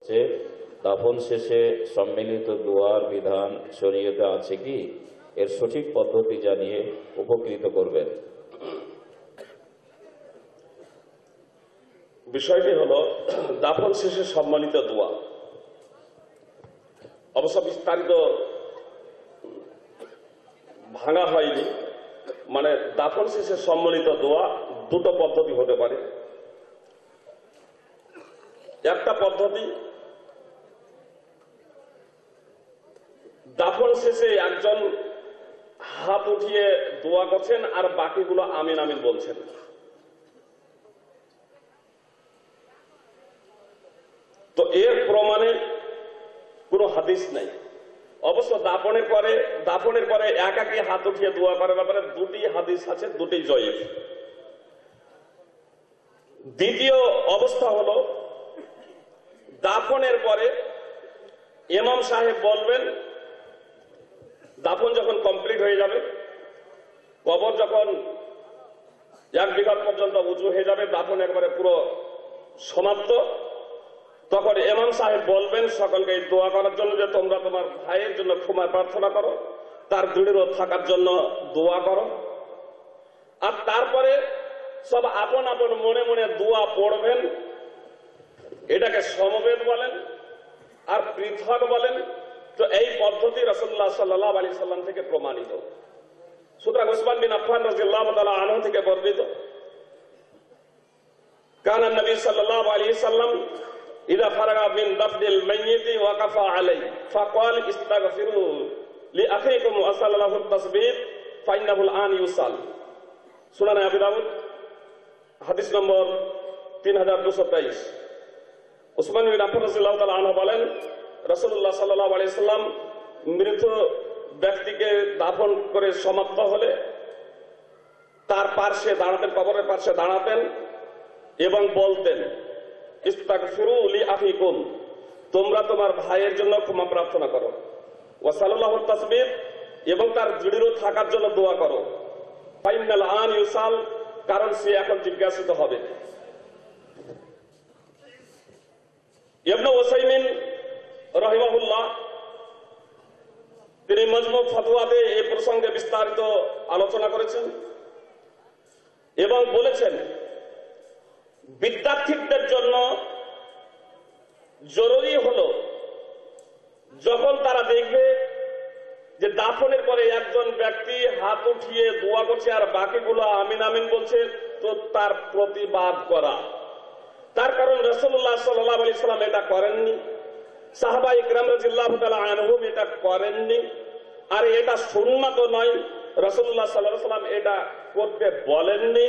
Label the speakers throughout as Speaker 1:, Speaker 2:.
Speaker 1: যে দাফন শেষে সম্মিলিত দোয়ার বিধান শরীয়তে আছে কি, এর সঠিক পদ্ধতি জানিয়ে উপকৃত করবেন।
Speaker 2: বিষয়টি হলো দাফন শেষে সম্মিলিত দোয়া। অবশ্য বিস্তারিত ভাঙা হয়নি, মানে দাফন শেষে সম্মিলিত দোয়া দুটো পদ্ধতি হতে পারে। একটা পদ্ধতি, দাফন শেষে একজন হাত উঠিয়ে দোয়া করছেন আর বাকিগুলো আমিন আমিন বলছেন। তো এর প্রমাণে কোনো হাদিস নাই। অবশ্য দাফনের পরে একাকি হাত উঠিয়ে দোয়া করার ব্যাপারে দুটি হাদিস আছে, দুটি জয়ীফ। দ্বিতীয় অবস্থা হলো, দাফনের পরে ইমাম সাহেব বলবেন, দাফন যখন কমপ্লিট হয়ে যাবে, কবর যখন 1 বিঘা পর্যন্ত উঁচু হয়ে যাবে, দাফন একবারে পুরো সমাপ্ত, তখন ইমাম সাহেব বলবেন সকলকে দোয়া করার জন্য যে তোমরা তোমার ভাইয়ের জন্য ক্ষমা প্রার্থনা করো, তার দৃঢ় থাকার জন্য দোয়া করো। আর তারপরে সব আপন আপন মনে মনে দোয়া পড়বেন। এটাকে সমবেত বলেন আর পৃথক বলেন। তো এই পদ্ধতি রাসূলুল্লাহ সাল্লাল্লাহু আলাইহি সাল্লাম থেকে প্রমাণিত। সুতরাং উসমান বিন আফফান রাদিয়াল্লাহু তাআলা আনহু থেকে বর্ণিত, কানা নবী সাল্লাল্লাহু আলাইহি সাল্লাম ইযা ফারাগা মিন দাফনিল মাইয়িত ওয়াকাফা আলাইহি ফাকাল ইস্তাগফিরু লিআখিকুম ওয়া সাল্লাল্লাহু তাসবিহ ফাইন্নাহুল আন ইউসাল। সুনান আবু দাউদ হাদিস নম্বর 3223। উসমান বিন আফফান রাদিয়াল্লাহু তাআলা আনহু বলেন, রাসূলুল্লাহ সাল্লাল্লাহু আলাইহি সাল্লাম মৃত ব্যক্তিকে দাফন করে সমাপ্ত হলে তার পার্শ্বে দাঁড়াতেন, কবরের পার্শ্বে দাঁড়াতেন এবং বলতেন, ইস্তাগফিরু লিআখিকুম, তোমরা তোমার ভাইয়ের জন্য ক্ষমা প্রার্থনা করো, ওয়া সাল্লাল্লাহু তাসবিহ, এবং তার দৃঢ় থাকার জন্য দোয়া করো, ফাইনাল আন ইউসাল, কারণ সে এখন জিজ্ঞাসিত হবে। ইবনে উসাইমিন রাহিমাহুল্লাহ তিনি মাজমু ফতোয়াতে এই প্রসঙ্গে বিস্তারিত আলোচনা করেছেন এবং বলেছেন, বিদ্যার্থীদের জন্য জরুরি হলো যখন তারা দেখবে যে দাফনের পরে একজন ব্যক্তি হাত উঠিয়ে দোয়া করছে আর বাকিগুলো আমিন আমিন বলছে, তো তার প্রতিবাদ করা। তার কারণ রাসূলুল্লাহ সাল্লাল্লাহু আলাইহি সাল্লাম এটা করেননি, সাহাবা ইকরাম রাদিয়াল্লাহু তাআলা আনহুম এটা করেননি, আর এটা সুন্নাত নয়। রাসূলুল্লাহ সাল্লাল্লাহু আলাইহি সাল্লাম এটা করতে বলেননি।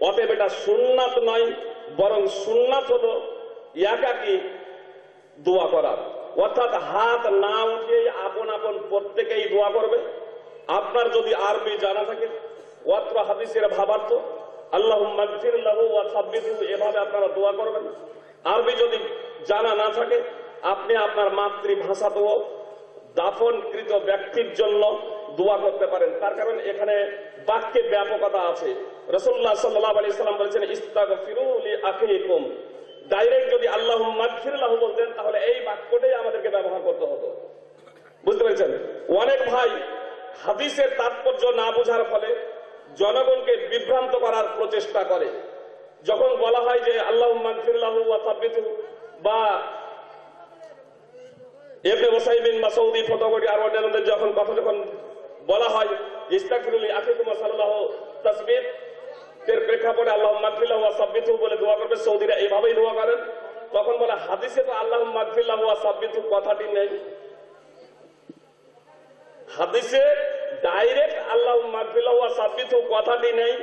Speaker 2: অতএব এটা সুন্নাত নয়, বরং সুন্নাত হলো একাকী দোয়া করা, অর্থাৎ হাত না উঠিয়ে আপন আপন প্রত্যেকেই দোয়া করবে। আপনার যদি আরবি জানা থাকে, অত্র হাদিসের ভাবার্থ আল্লাহুম্মা গফির লাহু ওয়া সাব্বিতহু, এভাবে আপনারা দোয়া করবেন। আরবি যদি জানা না থাকে, আপনি আপনার মাতৃভাষাতেও দাফনকৃত ব্যক্তির জন্য দোয়া করতে পারেন। তার কারণ এখানে বাক্যে ব্যাপকতা আছে। রাসূলুল্লাহ সাল্লাল্লাহু আলাইহি সাল্লাম বলেছেন, ইস্তাগফিরু লিআখিকুম। ডাইরেক্ট যদি আল্লাহুম্মা গফির লাহু বলতেন, তাহলে এই বাক্যটাই আমাদেরকে ব্যবহার করতে হতো। বুঝতে পেরেছেন? অনেক ভাই হাদিসের তাৎপর্য না বোঝার ফলে জনগণকে বিভ্রান্ত করার প্রচেষ্টা করে। যখন বলা হয় যে আল্লাহুম্মা গফির লাহু ওয়া সাব্বিতহু, বা ইবনে উসাইমিন মাসউদি ফতোয়াটি আর অন্যান্যদের যখন বলা হয় ইস্তাগফিরু লিআখিকুম ওয়া সাল্লাল্লাহু তাসবিহ, এর প্রেক্ষাপটে আল্লাহুম্মা গফির লাহু ওয়া সাব্বিতহু বলে দোয়া করবে। সৌদিরা এইভাবেই দোয়া করেন। তখন বলে হাদিসে তো আল্লাহুম্মা গফির লাহু ওয়া সাব্বিতহু কথাটি নেই। হাদিসে ডাইরেক্ট আল্লাহুম্মা গফির লাহু ওয়া সাব্বিতহু কথাটি নেই,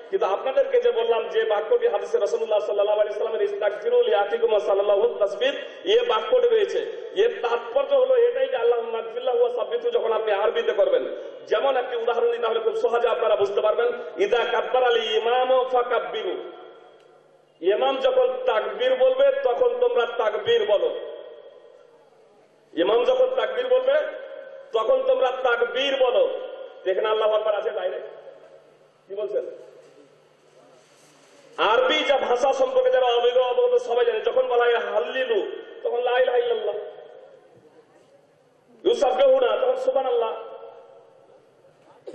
Speaker 2: কিন্তু আপনাদেরকে যে বললাম যে বাক্যটি হাদিসে রাসূলুল্লাহ সাল্লাল্লাহু আলাইহি সাল্লামের ইস্তাগফিরু লিআখিকুম ওয়া সাল্লাল্লাহু তাসবিহ, এই বাক্যটি রয়েছে। এর তাৎপর্য হলো এটাই যে আল্লাহুম্মা গফির লাহু ওয়া সাব্বিতহু যখন আপনি আরবিতে করবেন, যেমন একটি উদাহরণ দিই তাহলে খুব সহজে আপনারা বুঝতে পারবেন। ইদা কাব্বারা আল ইমামু ফাকাব্বিরু, ইমাম যখন তাকবীর বলবে তখন তোমরা তাকবীর বলো। ইমাম যখন তাকবীর বলবে তখন তোমরা তাকবীর বলো। এখানে আল্লাহু আকবার আছে ডাইরেক্ট। কি বলছেন? আরবি যা ভাষা সম্পর্কে যারা অবগত সবাই জানে, যখন বলা হয় হাল্লিলু, তখন লা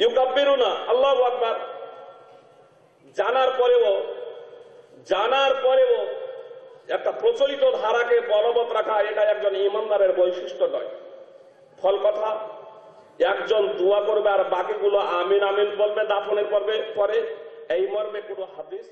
Speaker 2: ইউকাব্বিরুনা আল্লাহু আকবার, জানার পরেও একটা প্রচলিত ধারাকে বলবৎ রাখা, এটা একজন ইমানদারের বৈশিষ্ট্য নয়। ফল কথা, একজন দোয়া করবে আর বাকিগুলো আমিন আমিন বলবে দাফনের পরে, এই মর্মে কোনো হাদিস